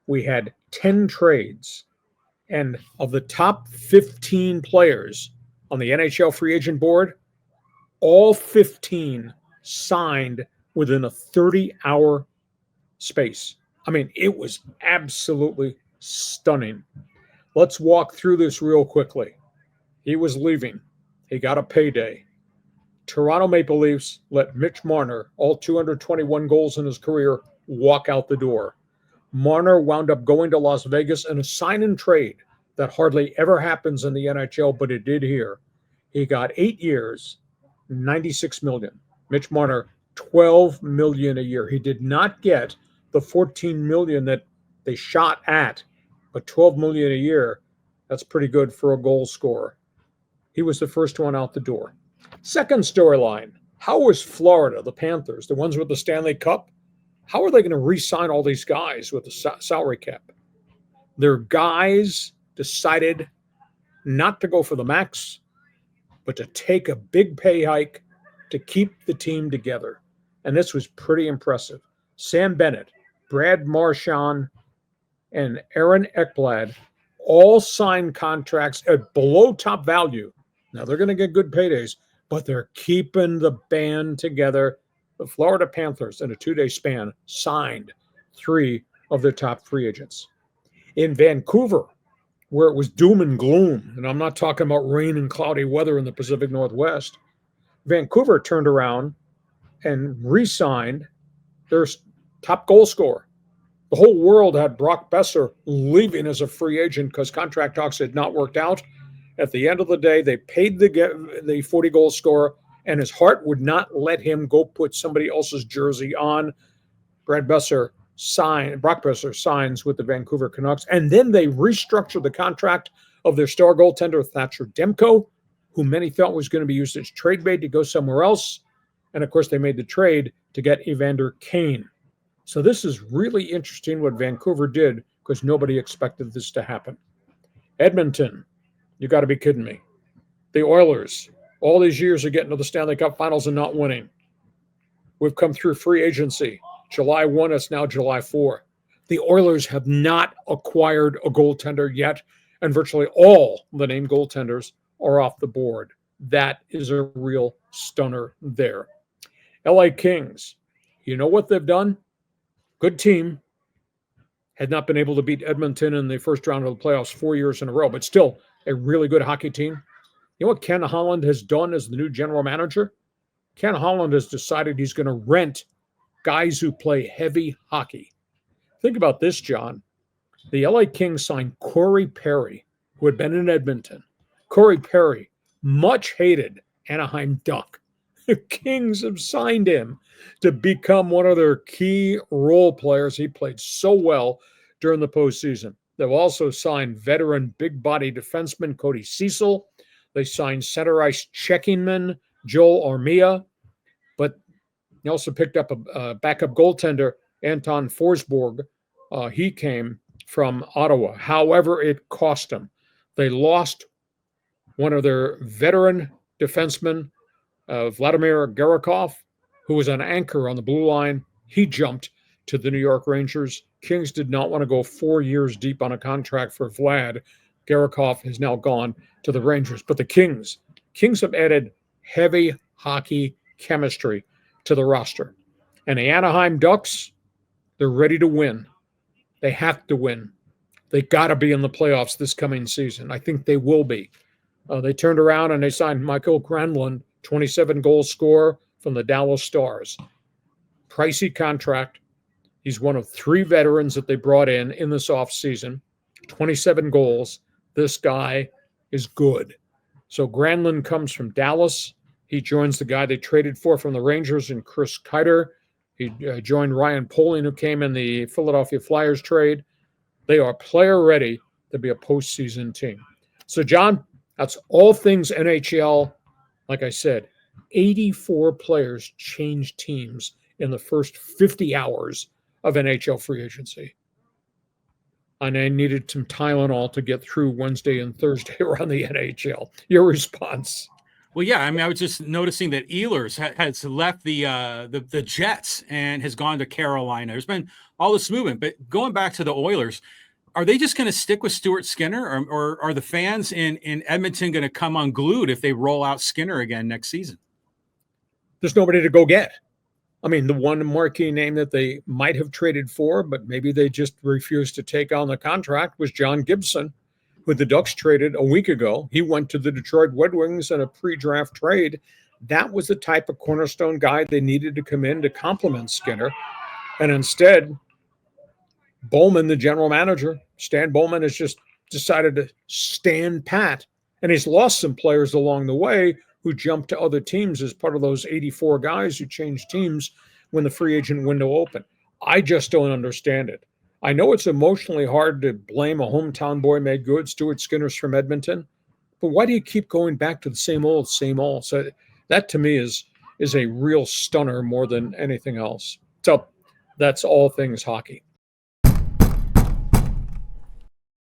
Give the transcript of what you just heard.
we had 10 trades. And of the top 15 players on the NHL free agent board, all 15 signed within a 30-hour space. I mean, it was absolutely stunning. Let's walk through this real quickly. He was leaving. He got a payday. Toronto Maple Leafs let Mitch Marner, all 221 goals in his career, walk out the door. Marner wound up going to Las Vegas in a sign and trade that hardly ever happens in the NHL, but it did here. He got 8 years, $96 million. Mitch Marner, $12 million a year. He did not get the $14 million that they shot at, but $12 million a year, that's pretty good for a goal scorer. He was the first one out the door. Second storyline, how was Florida, the Panthers, the ones with the Stanley Cup, how are they going to re-sign all these guys with the salary cap? Their guys decided not to go for the max, but to take a big pay hike to keep the team together. And this was pretty impressive. Sam Bennett, Brad Marchand, and Aaron Ekblad all signed contracts at below top value. Now, they're going to get good paydays, but they're keeping the band together. The Florida Panthers, in a 2-day span, signed 3 of their top free agents. In Vancouver, where it was doom and gloom, and I'm not talking about rain and cloudy weather in the Pacific Northwest, Vancouver turned around and re-signed their top goal scorer. The whole world had Brock Besser leaving as a free agent because contract talks had not worked out. At the end of the day, they paid the 40-goal scorer, and his heart would not let him go put somebody else's jersey on. Brock Besser signs with the Vancouver Canucks, and then they restructured the contract of their star goaltender, Thatcher Demko, who many felt was going to be used as trade bait to go somewhere else. And, of course, they made the trade to get Evander Kane. So this is really interesting what Vancouver did because nobody expected this to happen. Edmonton, you got to be kidding me. The Oilers, all these years of getting to the Stanley Cup Finals and not winning. We've come through free agency. July 1, it's now July 4. The Oilers have not acquired a goaltender yet, and virtually all the named goaltenders are off the board. That is a real stunner there. LA Kings, you know what they've done? Good team. Had not been able to beat Edmonton in the first round of the playoffs 4 years in a row, but still a really good hockey team. You know what Ken Holland has done as the new general manager? Ken Holland has decided he's going to rent guys who play heavy hockey. Think about this, John. The LA Kings signed Corey Perry, who had been in Edmonton. Corey Perry, much hated Anaheim Duck. The Kings have signed him to become one of their key role players. He played so well during the postseason. They've also signed veteran big-body defenseman Cody Cecil. They signed center ice checking man Joel Armia. But they also picked up a backup goaltender, Anton Forsberg. He came from Ottawa. However, it cost them. They lost one of their veteran defensemen, Vladimir Garakov, who was an anchor on the blue line. He jumped to the New York Rangers. Kings did not want to go 4 years deep on a contract for Vlad. Garakov has now gone to the Rangers. But the Kings have added heavy hockey chemistry to the roster. And the Anaheim Ducks, they're ready to win. They have to win. They got to be in the playoffs this coming season. I think they will be. They turned around and they signed Michael Granlund, 27-goal scorer from the Dallas Stars. Pricey contract. He's one of 3 veterans that they brought in this offseason. 27 goals. This guy is good. So Granlund comes from Dallas. He joins the guy they traded for from the Rangers in Chris Kreider. He joined Ryan Poling, who came in the Philadelphia Flyers trade. They are player ready to be a postseason team. So, John, that's all things NHL. Like I said, 84 players changed teams in the first 50 hours of NHL free agency. And I needed some Tylenol to get through Wednesday and Thursday around the NHL. Your response? Well, yeah, I mean, I was just noticing that Ehlers has left the Jets and has gone to Carolina. There's been all this movement, but going back to the Oilers, are they just going to stick with Stuart Skinner, or are the fans in Edmonton going to come unglued if they roll out Skinner again next season? There's nobody to go get. I mean, the one marquee name that they might have traded for, but maybe they just refused to take on the contract, was John Gibson, who the Ducks traded a week ago. He went to the Detroit Red Wings in a pre-draft trade. That was the type of cornerstone guy they needed to come in to complement Skinner. And instead, Bowman, the general manager, Stan Bowman, has just decided to stand pat. And he's lost some players along the way who jumped to other teams as part of those 84 guys who changed teams when the free agent window opened. I just don't understand it. I know it's emotionally hard to blame a hometown boy made good. Stuart Skinner's from Edmonton. But why do you keep going back to the same old, same old? So that to me is a real stunner more than anything else. So that's all things hockey.